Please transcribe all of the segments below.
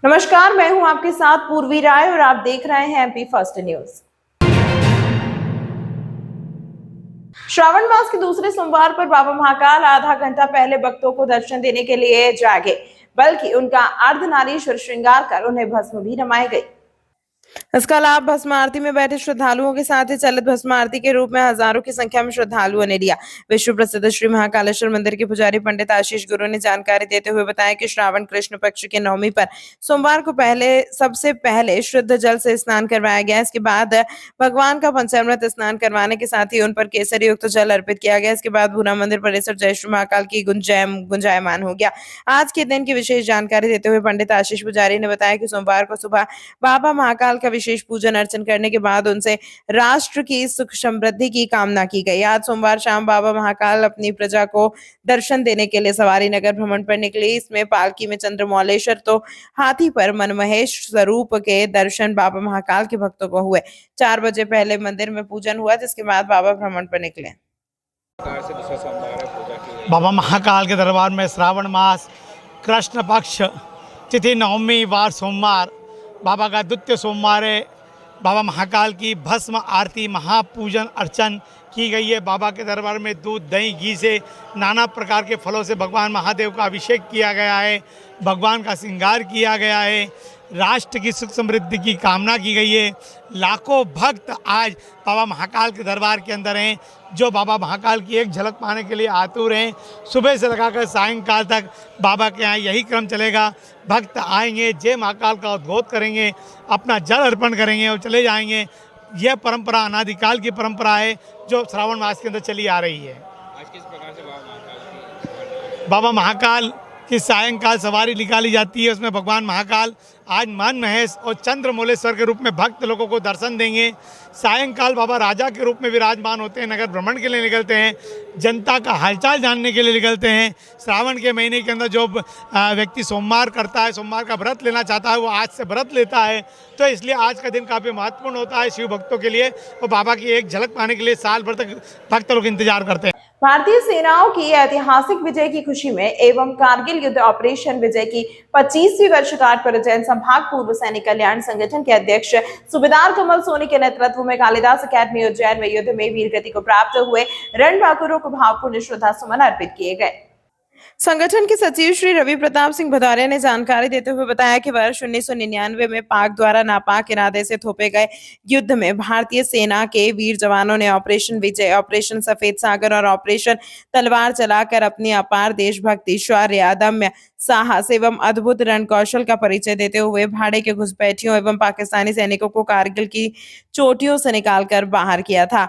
नमस्कार, मैं हूं आपके साथ पूर्वी राय और आप देख रहे हैं एमपी फर्स्ट न्यूज। श्रावण मास के दूसरे सोमवार पर बाबा महाकाल आधा घंटा पहले भक्तों को दर्शन देने के लिए जागे, बल्कि उनका अर्धनारीश्वर श्रृंगार कर उन्हें भस्म भी रमाई गई। इसका लाभ भस्म आरती में बैठे श्रद्धालुओं के साथ ही चलित भस्म आरती के रूप में हजारों की संख्या में श्रद्धालुओं ने लिया। विश्व प्रसिद्ध श्री महाकालेश्वर मंदिर के पुजारी पंडित आशीष गुरु ने जानकारी देते हुए बताया कि श्रावण कृष्ण पक्ष के नवमी पर सोमवार को सबसे पहले शुद्ध जल से स्नान करवाया गया। इसके बाद भगवान का पंचामृत स्नान करवाने के साथ ही उन पर केसरी युक्त जल अर्पित किया गया। इसके बाद पूरा मंदिर परिसर जय श्री महाकाल की गुंजायमान हो गया। आज के दिन की विशेष जानकारी देते हुए पंडित आशीष पुजारी ने बताया कि सोमवार को सुबह बाबा महाकाल का विशेष पूजन अर्चन करने के बाद उनसे राष्ट्र की सुख समृद्धि की कामना की गई। आज सोमवार शाम बाबा महाकाल अपनी प्रजा को दर्शन देने के लिए सवारी नगर भ्रमण पर निकली। इसमें पालकी में चंद्रमौलेश्वर तो हाथी पर मनमहेश स्वरूप के दर्शन बाबा महाकाल के भक्तों को हुए। 4 बजे पहले मंदिर में पूजन हुआ, जिसके बाद बाबा भ्रमण पर निकले। बाबा महाकाल के दरबार में श्रावण मास कृष्ण पक्ष तिथि नवमी वार सोमवार बाबा का द्वितीय सोमवार है। बाबा महाकाल की भस्म आरती महापूजन अर्चन की गई है। बाबा के दरबार में दूध दही घी से नाना प्रकार के फलों से भगवान महादेव का अभिषेक किया गया है। भगवान का श्रृंगार किया गया है। राष्ट्र की सुख समृद्धि की कामना की गई है। लाखों भक्त आज बाबा महाकाल के दरबार के अंदर हैं, जो बाबा महाकाल की एक झलक पाने के लिए आतुर हैं। सुबह से लगाकर सायंकाल तक बाबा के यहाँ यही क्रम चलेगा। भक्त आएंगे, जय महाकाल का उद्घोष करेंगे, अपना जल अर्पण करेंगे और चले जाएंगे। यह परंपरा अनादिकाल की परंपरा है, जो श्रावण मास के अंदर चली आ रही है। आज किस प्रकार से बाबा महाकाल की सायंकाल सवारी निकाली जाती है। उसमें भगवान महाकाल आज मन महेश और चंद्रमौलेश्वर के रूप में भक्त लोगों को दर्शन देंगे। सायंकाल बाबा राजा के रूप में विराजमान होते हैं, नगर भ्रमण के लिए निकलते हैं, जनता का हालचाल जानने के लिए निकलते हैं। श्रावण के महीने के अंदर जो व्यक्ति सोमवार करता है, सोमवार का व्रत लेना चाहता है, वो आज से व्रत लेता है। तो इसलिए आज का दिन काफ़ी महत्वपूर्ण होता है शिव भक्तों के लिए, और बाबा की एक झलक पाने के लिए साल भर तक भक्त लोग इंतजार करते हैं। भारतीय सेनाओं की ऐतिहासिक विजय की खुशी में एवं कारगिल युद्ध ऑपरेशन विजय की 25वीं वर्षगांठ पर उज्जैन संभाग पूर्व सैनिक कल्याण संगठन के अध्यक्ष सूबेदार कमल सोनी के नेतृत्व में कालिदास अकेडमी उज्जैन में युद्ध में वीर गति को प्राप्त हुए रणबांकुरों को भावपूर्ण श्रद्धा सुमन अर्पित किए गए। संगठन के सचिव श्री रवि प्रताप सिंह भदौरिया ने जानकारी देते हुए बताया कि वर्ष 1999 में पाक द्वारा नापाक इरादे से थोपे गए युद्ध में भारतीय सेना के वीर जवानों ने ऑपरेशन विजय, ऑपरेशन सफेद सागर और ऑपरेशन तलवार चलाकर अपनी अपार देशभक्ति, शौर्य, अदम्य साहस एवं अद्भुत रण कौशल का परिचय देते हुए भाड़े के घुसपैठियों एवं पाकिस्तानी सैनिकों को कारगिल की चोटियों से निकालकर बाहर किया था।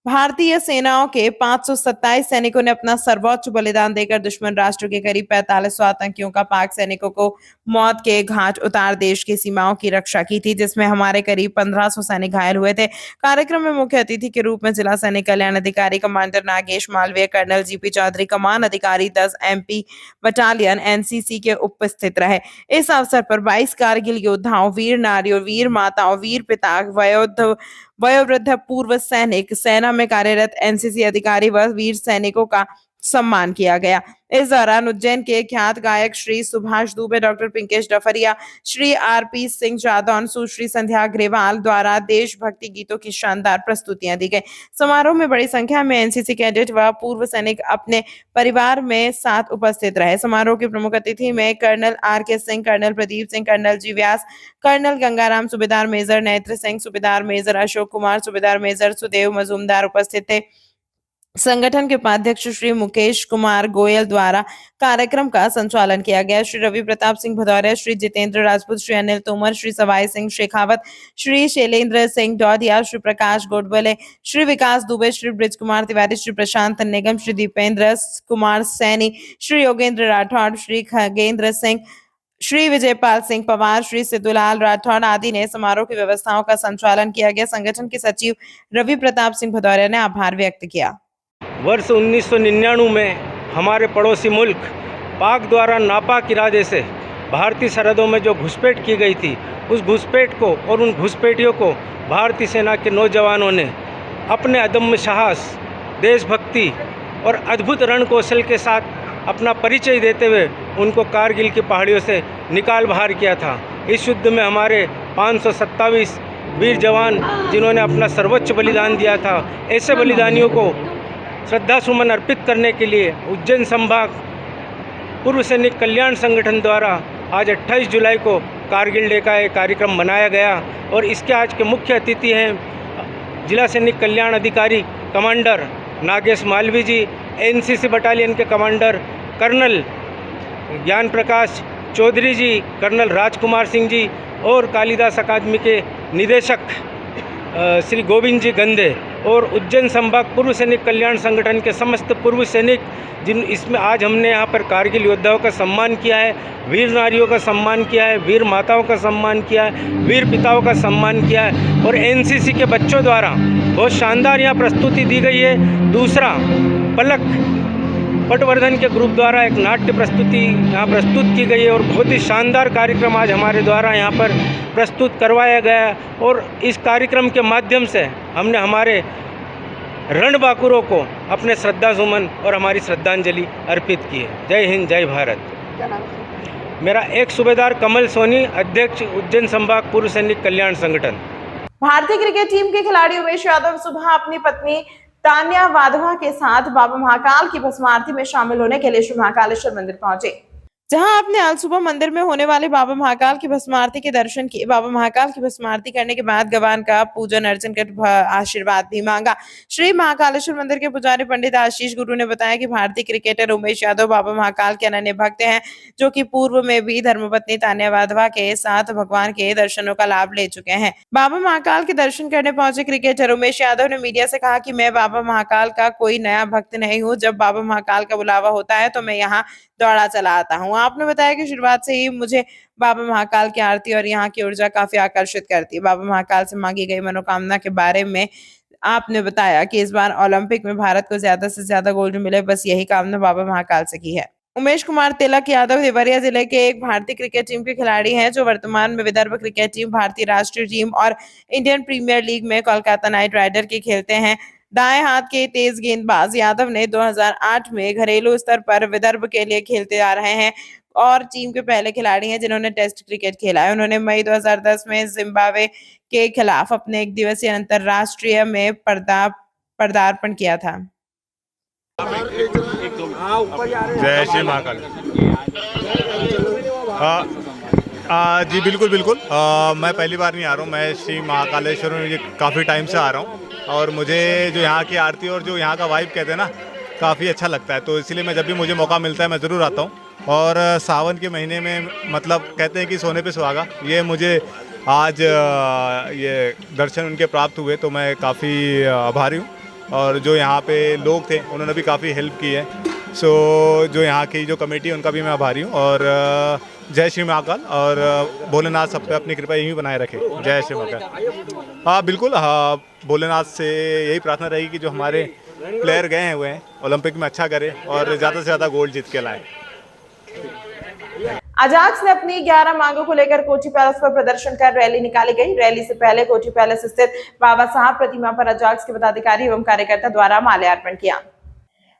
भारतीय सेनाओं के 527 सैनिकों ने अपना सर्वोच्च बलिदान देकर दुश्मन राष्ट्र के करीब 4500 आतंकियों का पाक सैनिकों को मौत के घाट उतार देश की सीमाओं की रक्षा की थी, जिसमें हमारे करीब 1500 सैनिक घायल हुए थे। कार्यक्रम में मुख्य अतिथि के रूप में जिला सैनिक कल्याण अधिकारी commander Nagesh Malviya, colonel G P Chaudhary, कमान अधिकारी 10 MP बटालियन NCC के उपस्थित रहे। इस अवसर पर 22 कारगिल योद्धाओं, वीर नारियों, वीर माताओं, वीर पिता, वयोवृद्ध पूर्व सैनिक, सेना में कार्यरत NCC अधिकारी व वीर सैनिकों का सम्मान किया गया। इस दौरान उज्जैन के ख्यात गायक श्री सुभाष दुबे, डॉक्टर पिंकेश डफरिया, श्री RP सिंह जादौन, सुश्री संध्या अग्रवाल द्वारा देशभक्ति गीतों की शानदार प्रस्तुतियां दी गई। समारोह में बड़ी संख्या में NCC कैडेट व पूर्व सैनिक अपने परिवार में साथ उपस्थित रहे। समारोह के प्रमुख अतिथि में colonel RK Singh, colonel Pradeep Singh, colonel G Vyas, colonel Gangaram, सूबेदार मेजर नेत्र सिंह, सूबेदार मेजर अशोक कुमार, सूबेदार मेजर सुदेव मजूमदार उपस्थित थे। संगठन के उपाध्यक्ष श्री मुकेश कुमार गोयल द्वारा कार्यक्रम का संचालन किया गया। श्री रवि प्रताप सिंह भदौरिया, श्री जितेंद्र राजपूत, श्री अनिल तोमर, श्री सवाई सिंह शेखावत, श्री शैलेंद्र सिंह डौदिया, श्री प्रकाश गोडबले, श्री विकास दुबे, श्री ब्रिज कुमार तिवारी, श्री प्रशांत निगम, श्री दीपेंद्र कुमार सैनी, श्री योगेंद्र राठौड़, श्री खगेंद्र सिंह, श्री विजयपाल सिंह पवार, श्री सिद्धूलाल राठौड़ आदि ने समारोह की व्यवस्थाओं का संचालन किया गया। संगठन के सचिव रवि प्रताप सिंह भदौरिया ने आभार व्यक्त किया। वर्ष 1999 में हमारे पड़ोसी मुल्क पाक द्वारा नापाक इरादे से भारतीय सरहदों में जो घुसपैठ की गई थी, उस घुसपैठ को और उन घुसपैठियों को भारतीय सेना के नौजवानों ने अपने अदम्य साहस, देशभक्ति और अद्भुत रण कौशल के साथ अपना परिचय देते हुए उनको कारगिल की पहाड़ियों से निकाल बाहर किया था। इस युद्ध में हमारे 527 वीर जवान जिन्होंने अपना सर्वोच्च बलिदान दिया था, ऐसे बलिदानियों को श्रद्धासुमन अर्पित करने के लिए उज्जैन संभाग पूर्व सैनिक कल्याण संगठन द्वारा आज 28 जुलाई को कारगिल डे का एक कार्यक्रम मनाया गया। और इसके आज के मुख्य अतिथि हैं जिला सैनिक कल्याण अधिकारी कमांडर नागेश मालवी जी, एनसीसी बटालियन के कमांडर कर्नल ज्ञान प्रकाश चौधरी जी, कर्नल राजकुमार सिंह जी और कालिदास अकादमी के निदेशक श्री गोविंद जी गंदे और उज्जैन संभाग पूर्व सैनिक कल्याण संगठन के समस्त पूर्व सैनिक, जिन इसमें आज हमने यहाँ पर कारगिल योद्धाओं का सम्मान किया है, वीर नारियों का सम्मान किया है, वीर माताओं का सम्मान किया है, वीर पिताओं का सम्मान किया है। और एनसीसी के बच्चों द्वारा बहुत शानदार यहाँ प्रस्तुति दी गई है। दूसरा, पलक पटवर्धन के ग्रुप द्वारा एक नाट्य प्रस्तुति यहाँ प्रस्तुत की गई है और बहुत ही शानदार कार्यक्रम आज हमारे द्वारा यहाँ पर प्रस्तुत करवाया गया। और इस कार्यक्रम के माध्यम से हमने हमारे रणबांकुरों को अपने श्रद्धासुमन और हमारी श्रद्धांजलि अर्पित की है। जय हिंद, जय भारत। मेरा एक सूबेदार कमल सोनी, अध्यक्ष उज्जैन संभाग पूर्व सैनिक कल्याण संगठन। भारतीय क्रिकेट टीम के खिलाड़ी उमेश यादव सुबह अपनी पत्नी तान्या वाधवा के साथ बाबा महाकाल की भस्म आरती में शामिल होने के लिए श्री महाकालेश्वर मंदिर पहुंचे, जहां आपने आज सुबह मंदिर में होने वाले बाबा महाकाल की भस्म आरती के दर्शन किए। बाबा महाकाल की भस्म आरती करने के बाद भगवान का पूजन अर्चन कर आशीर्वाद भी मांगा। श्री महाकालेश्वर मंदिर के पुजारी पंडित आशीष गुरु ने बताया कि भारतीय क्रिकेटर उमेश यादव बाबा महाकाल के अनन्य भक्त हैं, जो कि पूर्व में भी धर्मपत्नी तान्या वाधवा के साथ भगवान के दर्शनों का लाभ ले चुके हैं। बाबा महाकाल के दर्शन करने पहुंचे क्रिकेटर उमेश यादव ने मीडिया से कहा कि मैं बाबा महाकाल का कोई नया भक्त नहीं हूँ। जब बाबा महाकाल का बुलावा होता है तो मैं यहाँ दौड़ा चला आता हूँ। आपने बताया कि शुरुआत से ही मुझे बाबा महाकाल की आरती और यहाँ की ऊर्जा काफी आकर्षित करती है। बाबा महाकाल से मांगी गई मनोकामना के बारे में आपने बताया कि इस बार ओलंपिक में भारत को ज्यादा से ज्यादा गोल्ड मिले, बस यही कामना बाबा महाकाल से की है। उमेश कुमार तिलक यादव देवरिया जिले के एक भारतीय क्रिकेट टीम के खिलाड़ी हैं, जो वर्तमान में विदर्भ क्रिकेट टीम, भारतीय राष्ट्रीय टीम और इंडियन प्रीमियर लीग में कोलकाता नाइट राइडर के खेलते हैं। दाएं हाथ के तेज गेंदबाज यादव ने 2008 में घरेलू स्तर पर विदर्भ के लिए खेलते आ रहे हैं और टीम के पहले खिलाड़ी हैं जिन्होंने टेस्ट क्रिकेट खेला है। उन्होंने मई 2010 में जिम्बाब्वे के खिलाफ अपने एक दिवसीय अंतरराष्ट्रीय में पदार्पण किया था। जय श्री महाकाल। जी बिल्कुल बिल्कुल। मैं पहली बार नहीं आ रहा हूँ, मैं श्री महाकालेश्वर में काफ़ी टाइम से आ रहा हूँ और मुझे जो यहाँ की आरती और जो यहाँ का वाइब कहते हैं ना, काफ़ी अच्छा लगता है। तो इसलिए मैं जब भी मुझे मौका मिलता है मैं ज़रूर आता हूँ। और सावन के महीने में मतलब कहते हैं कि सोने पे सुहागा, ये मुझे आज ये दर्शन उनके प्राप्त हुए तो मैं काफ़ी आभारी हूँ। और जो यहाँ पे लोग थे उन्होंने भी काफ़ी हेल्प की है। सो जो यहाँ की जो कमेटी है उनका भी मैं आभारी हूँ। और जय श्री महाकाल और भोलेनाथ सब पे अपनी कृपा यहीं बनाए रखे। जय श्री महाकाल। हाँ बिल्कुल, हाँ भोलेनाथ से यही प्रार्थना रहेगी कि जो हमारे प्लेयर गए हुए हैं ओलंपिक में अच्छा करें और ज़्यादा से ज़्यादा गोल्ड जीत के लाएँ। अजाक्स ने अपनी 11 मांगों को लेकर कोठी पैलेस पर प्रदर्शन कर रैली निकाली गई। रैली से पहले कोठी पैलेस स्थित बाबा साहब प्रतिमा पर अजाक्स के पदाधिकारी एवं कार्यकर्ता द्वारा माल्यार्पण किया।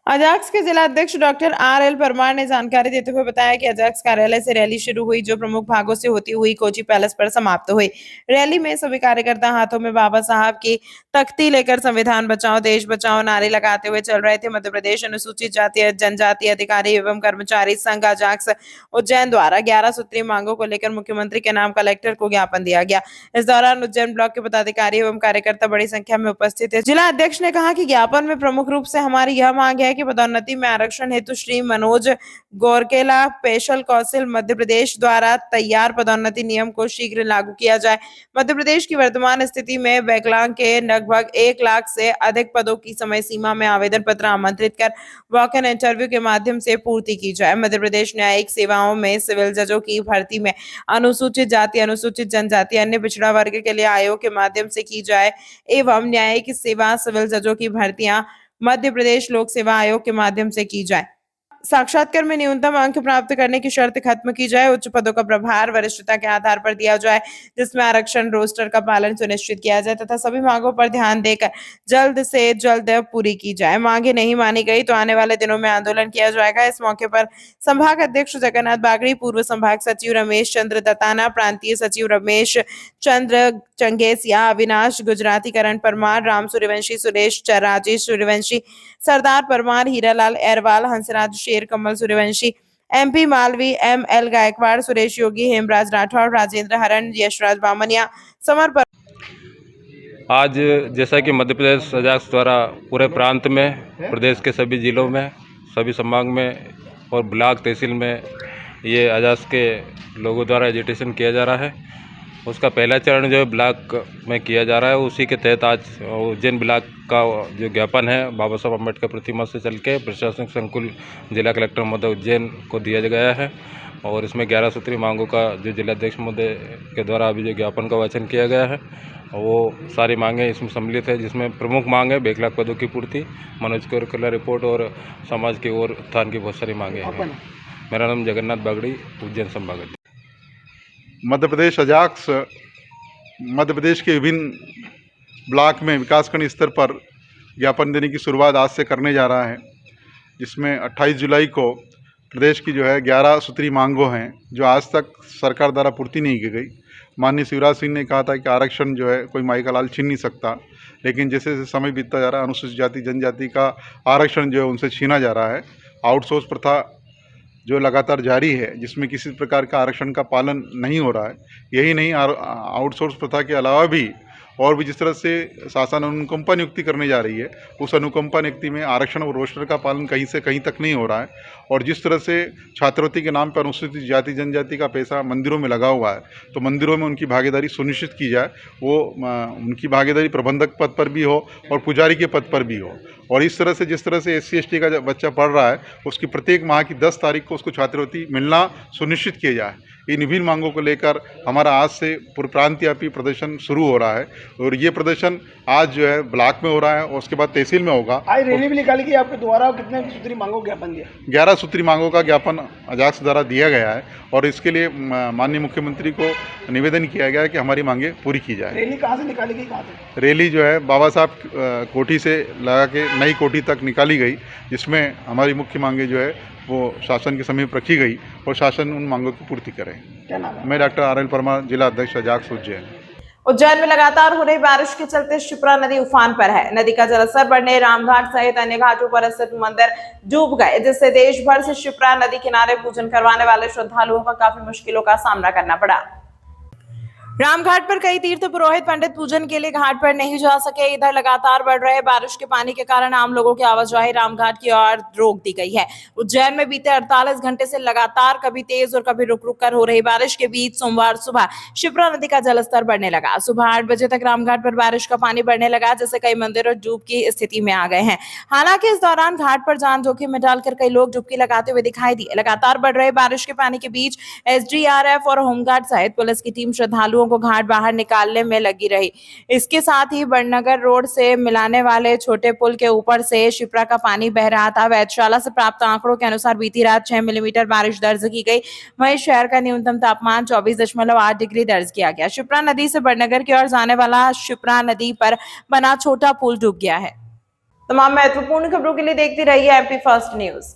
अजाक्स के जिला अध्यक्ष डॉक्टर RL परमार ने जानकारी देते हुए बताया कि अजाक्स कार्यालय से रैली शुरू हुई, जो प्रमुख भागों से होती हुई कोठी पैलेस पर समाप्त हुई। रैली में सभी कार्यकर्ता हाथों में बाबा साहब की तख्ती लेकर संविधान बचाओ देश बचाओ नारे लगाते हुए चल रहे थे। मध्य प्रदेश अनुसूचित जाति जनजाति अधिकारी एवं कर्मचारी संघ अजाक्स उज्जैन द्वारा 11 सूत्रीय मांगों को लेकर मुख्यमंत्री के नाम कलेक्टर को ज्ञापन दिया गया। इस दौरान उज्जैन ब्लॉक के पदाधिकारी एवं कार्यकर्ता बड़ी संख्या में उपस्थित थे। जिला अध्यक्ष ने कहा कि ज्ञापन में प्रमुख रूप से हमारी यह मांग है कि पदोन्नति में आरक्षण हेतु श्री मनोज गोरकेला स्पेशल काउंसिल मध्य प्रदेश द्वारा तैयार पदोन्नति नियम को शीघ्र लागू किया जाए। मध्य प्रदेश की वर्तमान स्थिति में बैकलॉग के लगभग 1 लाख से अधिक पदों की समय सीमा में आवेदन पत्र आमंत्रित कर वॉक इन इंटरव्यू के माध्यम से पूर्ति की जाए। मध्य प्रदेश न्यायिक सेवाओं में सिविल जजों की भर्ती में अनुसूचित जाति, अनुसूचित जनजाति, अन्य पिछड़ा वर्ग के लिए आयोग के माध्यम से की जाए एवं न्यायिक सेवा सिविल जजों की भर्तियां मध्य प्रदेश लोक सेवा आयोग के माध्यम से की जाए। साक्षात्कार में न्यूनतम अंक प्राप्त करने की शर्त खत्म की जाए। उच्च पदों का प्रभार वरिष्ठता के आधार पर दिया जाए, जिसमें आरक्षण रोस्टर का पालन सुनिश्चित किया जाए तथा सभी मांगों पर ध्यान देकर जल्द से जल्द पूरी की जाए। मांगे नहीं मानी गई तो आने वाले दिनों में आंदोलन किया जाएगा। इस मौके पर संभाग अध्यक्ष जगन्नाथ बागड़ी, पूर्व संभाग सचिव रमेश चंद्र दत्ताना, प्रांतीय सचिव रमेश चंद्र चंगेसिया, अविनाश गुजराती, करण परमार, राम सूर्यवंशी, सुरेश राजेश सूर्यवंशी, सरदार परमार, हीरालाल एरवाल, हंसराज शेर, कमल सूर्यवंशी, MP मालवी, ML गायकवाड़, सुरेश योगी, हेमराज राठौड़, राजेंद्र हरन, यशराज बामनिया, समर पर आज जैसा कि मध्य प्रदेश अजाक्स द्वारा पूरे प्रांत में, प्रदेश के सभी जिलों में, सभी संभाग में और ब्लॉक तहसील में ये अजाक्स के लोगों द्वारा एजिटेशन किया जा रहा है। उसका पहला चरण जो है ब्लॉक में किया जा रहा है, उसी के तहत आज उज्जैन ब्लॉक का जो ज्ञापन है बाबा साहब अम्बेडकर प्रतिमा से चल के प्रशासनिक संकुल जिला कलेक्टर महोदय उज्जैन को दिया गया है और इसमें 11 सूत्री मांगों का जो जिलाध्यक्ष महोदय के द्वारा अभी जो ज्ञापन का वाचन किया गया है वो सारी मांगें इसमें सम्मिलित है, जिसमें प्रमुख मांग है 1 लाख पदों की पूर्ति, मनोज करिकुलर रिपोर्ट और समाज की ओर उत्थान की बहुत सारी मांगें हैं। मेरा नाम जगन्नाथ बागड़ी, उज्जैन संभाग। मध्य प्रदेश अजाक्स मध्य प्रदेश के विभिन्न ब्लॉक में विकासखंड स्तर पर ज्ञापन देने की शुरुआत आज से करने जा रहा है, जिसमें 28 जुलाई को प्रदेश की जो है 11 सूत्री मांगों हैं जो आज तक सरकार द्वारा पूर्ति नहीं की गई। माननीय शिवराज सिंह ने कहा था कि आरक्षण जो है कोई माई का लाल छीन नहीं सकता, लेकिन जैसे जैसे समय बीतता जा रहा है अनुसूचित जाति जनजाति का आरक्षण जो है उनसे छीना जा रहा है। आउटसोर्स प्रथा जो लगातार जारी है, जिसमें किसी प्रकार का आरक्षण का पालन नहीं हो रहा है। यही नहीं, आउटसोर्स प्रथा के अलावा भी और भी जिस तरह से शासन अनुकंपा नियुक्ति करने जा रही है, उस अनुकंपा नियुक्ति में आरक्षण और रोस्टर का पालन कहीं से कहीं तक नहीं हो रहा है। और जिस तरह से छात्रवृत्ति के नाम पर अनुसूचित जाति जनजाति का पैसा मंदिरों में लगा हुआ है, तो मंदिरों में उनकी भागीदारी सुनिश्चित की जाए, वो उनकी भागीदारी प्रबंधक पद पर भी हो और पुजारी के पद पर भी हो। और इस तरह से जिस तरह से SC ST का बच्चा पढ़ रहा है, उसकी प्रत्येक माह की 10 तारीख को उसको छात्रवृत्ति मिलना सुनिश्चित किया जाए। इन विभिन्न मांगों को लेकर हमारा आज से पूरे प्रांतव्यापी प्रदर्शन शुरू हो रहा है और ये प्रदर्शन आज जो है ब्लॉक में हो रहा है और उसके बाद तहसील में होगा। आज रैली भी निकाली गई आपके द्वारा, कितने सूत्री मांगों का ज्ञापन दिया? 11 सूत्री मांगों का ज्ञापन अजाक्स द्वारा दिया गया है और इसके लिए माननीय मुख्यमंत्री को निवेदन किया गया है कि हमारी मांगें पूरी की जाए। रैली कहाँ से निकाली गई, कहाँ से? रैली जो है बाबा साहब कोठी से लगा के नई कोठी तक निकाली गई, जिसमें हमारी मुख्य मांगे जो है वो शासन के समीप रखी गई और शासन उन मांगों की पूर्ति करे। क्या नाम है? मैं डॉक्टर RL परमार, जिला अध्यक्ष अजाक्स उज्जैन। उज्जैन में लगातार हो रही बारिश के चलते शिप्रा नदी उफान पर है। नदी का जलस्तर बढ़ने रामघाट सहित अन्य घाटों पर स्थित मंदिर डूब गए, जिससे देश भर से शिप्रा नदी किनारे पूजन करवाने वाले श्रद्धालुओं को काफी मुश्किलों का सामना करना पड़ा। रामघाट पर कई तीर्थ पुरोहित पंडित पूजन के लिए घाट पर नहीं जा सके। इधर लगातार बढ़ रहे बारिश के पानी के कारण आम लोगों की आवाजाही रामघाट की ओर रोक दी गई है। उज्जैन में बीते 48 घंटे से लगातार कभी तेज और कभी रुक रुक कर हो रही बारिश के बीच सोमवार सुबह शिप्रा नदी का जलस्तर बढ़ने लगा। सुबह 8 बजे तक रामघाट पर बारिश का पानी बढ़ने लगा, जिससे कई मंदिर डूब की स्थिति में आ गए हैं। हालांकि इस दौरान घाट पर जान जोखिम में डालकर कई लोग डुबकी लगाते हुए दिखाई दिए। लगातार बढ़ रहे बारिश के पानी के बीच SDRF और होमगार्ड सहित पुलिस की टीम श्रद्धालुओं को घाट बाहर निकालने में लगी रही। इसके साथ ही बड़नगर रोड से मिलाने वाले छोटे पुल के ऊपर से शिप्रा का पानी बह रहा था। वेधशाला से प्राप्त आंकड़ों के अनुसार बीती रात 6 मिलीमीटर बारिश दर्ज की गई। वहीं शहर का न्यूनतम तापमान 24.8 डिग्री दर्ज किया गया। शिप्रा नदी से बड़नगर की ओर जाने वाला शिप्रा नदी पर बना छोटा पुल डूब गया है। तमाम महत्वपूर्ण खबरों के लिए देखते रहिए MP फर्स्ट न्यूज।